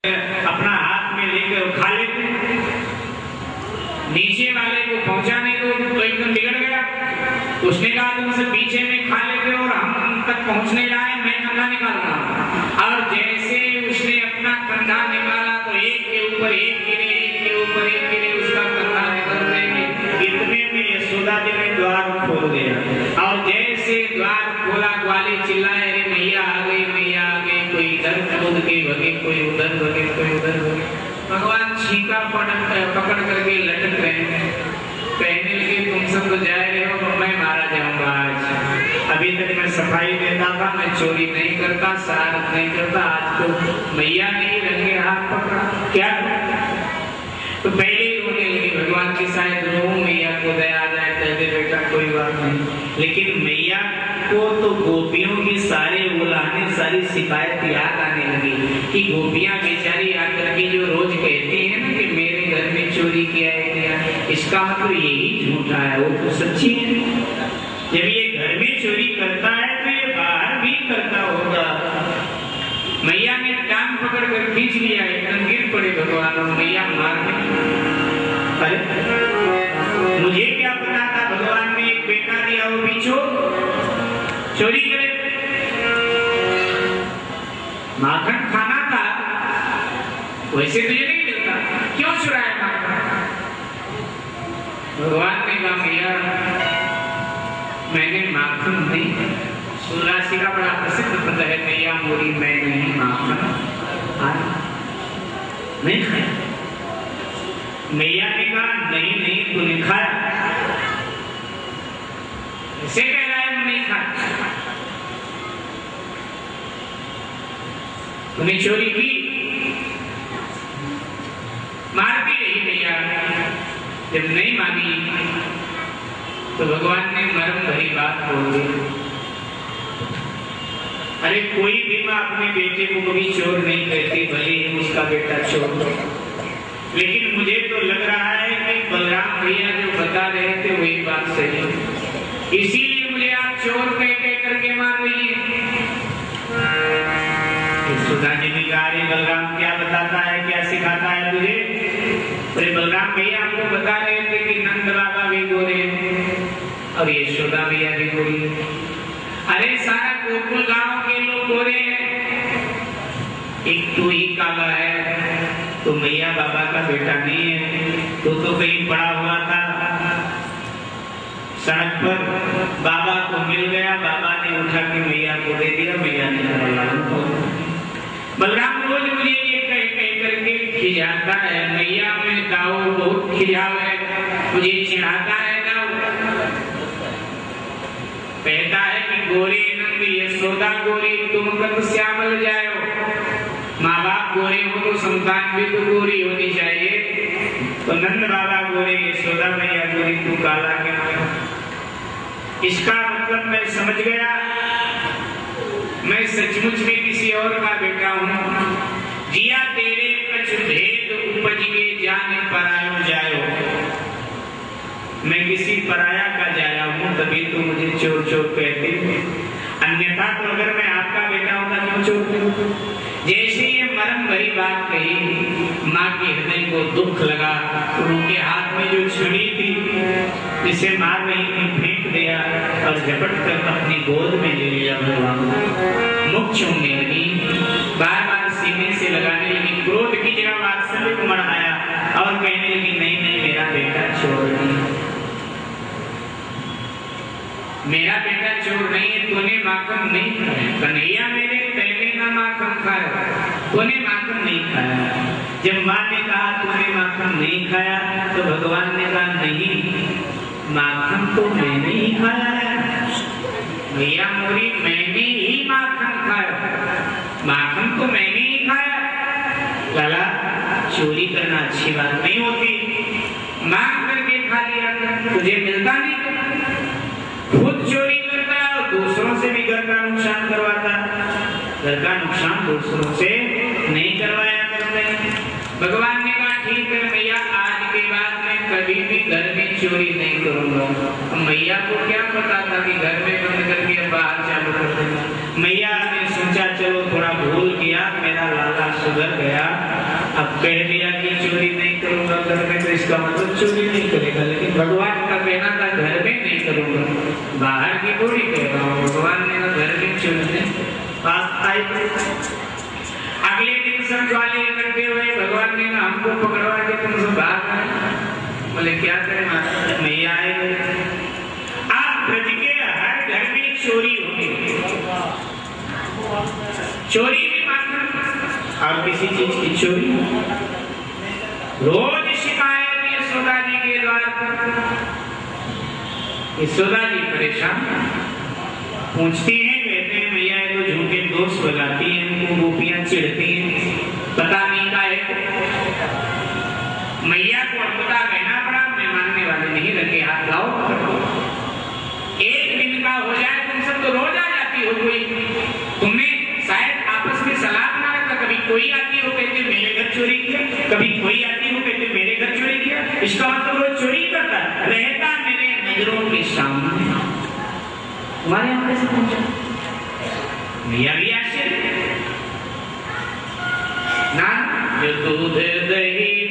अपना हाथ में लेकर खा लेते, नीचे वाले को पहुंचाने को तो एकदम बिगड़ गया। उसने कहा तुमसे पीछे में खा लेते और हम तक पहुंचने लाए, मैं कंधा निकाल रहा हूं। और जैसे उसने अपना कंधा निकाला तो एक के ऊपर एक गिरे, एक के ऊपर एक गिरे, उसका कंधा निकलते इतने में यशोदा जी ने द्वार खोल दिया। और जैसे द्वार खोला, ग्वाले चिल्लाए, अरे मैया आ गई, मैया आ गई। कोई इधर कूद के भगे, कोई उधर भगे, कोई उधर भगे। भगवान छीका पकड़ करके लटक रहे हैं, कहने लगे तुम सब तो जा रहे हो, मैं मारा जाऊंगा आज। अभी तक मैं सफाई देता था, मैं चोरी नहीं करता, शरारत नहीं करता, आज तो मैया ने रंगे हाथ पकड़ा, क्या तो पहले ही रोने लगी। भगवान की शायद रो, मैया को दया आ जाए, कह दे बेटा कोई बात नहीं। लेकिन मैया को तो गोपियों की सारे बुलाने, सारी शिकायत याद आने लगी कि गोपियां बेचारी आकर के जो रोज कहती है ना कि मेरे घर में चोरी किया है, इसका मतलब यही झूठा है, वो तो सच्ची है। जब ये घर में चोरी करता है तो ये बाहर भी करता होगा। मैया ने टांग पकड़ कर खींच लिया, एकदम गिर पड़े भगवान और मैया मार गई। अरे मुझे क्या पता था भगवान ने एक बेटा दिया, वो भी चोरी करे। माखन खाना था, वैसे तुझे नहीं मिलता, क्यों चुराया माखन? भगवान ने कहा मैया मैंने माखन नहीं, सूर्यराशि का बड़ा प्रसिद्ध पद है, मैया मोरी मैं नहीं माखन नहीं खाया। मैया ने कहा नहीं नहीं तूने खाया, ऐसे कह रहा है नहीं खाया, तूने चोरी की, मारती रही मैया। जब नहीं मानी तो भगवान ने मर्म भरी बात बोल दी। अरे कोई भी मां अपने बेटे को कभी चोर नहीं कहती, भले ही उसका बेटा चोर। लेकिन मुझे तो लग रहा है कि बलराम भैया जो बता रहे थे वही बात सही है, इसीलिए मुझे आप चोर कह करके मार रही है। सुधा जी ने कहा बलराम क्या बताता है, क्या सिखाता है तुझे? अरे बलराम भैया हमको बता रहे थे कि नंद बाबा भी गोरे और यशोदा भैया भी गोरी। अरे सारा गोकुल गांव के लोग गोरे हैं, एक तू ही काला है, तो मैया बाबा का बेटा नहीं है। तू तो कहीं पड़ा हुआ था, सड़क पर बाबा को मिल गया, बाबा ने उठा के मैया को दे दिया, मैया ने बलराम रोज मुझे ये कह करके खिजाता है, मैया में दाऊ बहुत खिजाव है, मुझे चिढ़ाता है दाऊ, कहता है कि गोरी नंद यशोदा गोरी, तुम कब श्यामल जाओ। माँ बाप गोरे हो तो संतान भी तो गोरी होनी चाहिए, तो नंद बाबा गोरे, यशोदा मैया गोरी, तू काला क्यों? इसका मतलब मैं समझ गया, मैं सचमुच में किसी और का बेटा हूँ। जिया तेरे कछ भेद उपज के जाने परायो जायो, मैं किसी पराया का जाया हूँ, तभी तो मुझे चोर चोर कहते हैं। अन्यथा तो अगर मैं आपका बेटा होता क्यों चोर? जैसे ये मरम भरी बात कही, माँ के हृदय को दुख लगा, उनके हाथ में जो छुरी थी जिसे मार रही थी फेंक दिया और झपट कर अपनी गोद में ले लिया। भगवान मुख चूमने लगी, बार बार सीने से लगाने लगी, क्रोध की जगह वात्सल्य को बढ़ाया और कहने लगी नहीं नहीं मेरा बेटा चोर नहीं, मेरा बेटा चोर नहीं है, तूने माखन नहीं खाया। कन्हैया मेरे पहले ना माखन खाया, तूने माखन नहीं खाया। जब माँ ने कहा तूने माखन नहीं खाया तो भगवान ने कहा नहीं, माखन तो मैंने ही खाया है, भैया मोरी मैंने ही माखन खाया, माखन तो मैंने ही खाया। लाला चोरी करना अच्छी बात नहीं होती, मांग करके खा लिया, तुझे मिलता नहीं, खुद चोरी करता और दूसरों से भी घर का नुकसान करवाता, घर का नुकसान दूसरों से नहीं करवाया करते। भगवान ने कहा ठीक है मैया, आज के बाद मैं कभी भी घर में चोरी नहीं करूंगा। मैया को क्या पता था कि घर में बंद करके बाहर चालू कर देगा। मैया ने सोचा चलो थोड़ा भूल किया, मेरा लाला सुधर गया, अब कह दिया कि चोरी नहीं करूंगा घर में, तो इसका मतलब चोरी नहीं करेगा, लेकिन भगवान का कहना था घर में नहीं करूंगा, बाहर की थोड़ी कह रहा हूँ। भगवान ने घर में चोरी नहीं। बात आई। अगले दिन सब ज्वाले इकट्ठे हुए, भगवान ने कहा हमको पकड़वा के तुम सब भाग गए। बोले क्या करें माता, मैया आए। आप ब्रज के हर घर में चोरी होगी, चोरी भी मात्र और किसी चीज की चोरी। रोज शिकायत यशोदा जी के द्वार पर। यशोदा जी परेशान पूछती हैं, कहते हैं मैया तो झूठे दोष लगाती हैं, उनको गोपियां चिढ़ती हैं, पता नहीं का है। मैया को अल्पता कहना पड़ा, मैं मानने वाले नहीं, रखे हाथ लाओ। एक दिन का हो जाए, तुम सब तो रोज आ जाती हो, कोई तुमने शायद आपस में सलाह बना रखा, कभी कोई आती हो कहते मेरे घर चोरी किया, कभी कोई आती हो कहते मेरे घर चोरी किया। इसका मतलब रोज चोरी करता रहता मेरे नजरों के सामने। तुम्हारे यहाँ कैसे पहुंचा? मैया भी आश्चर्य ना, जो दूध दही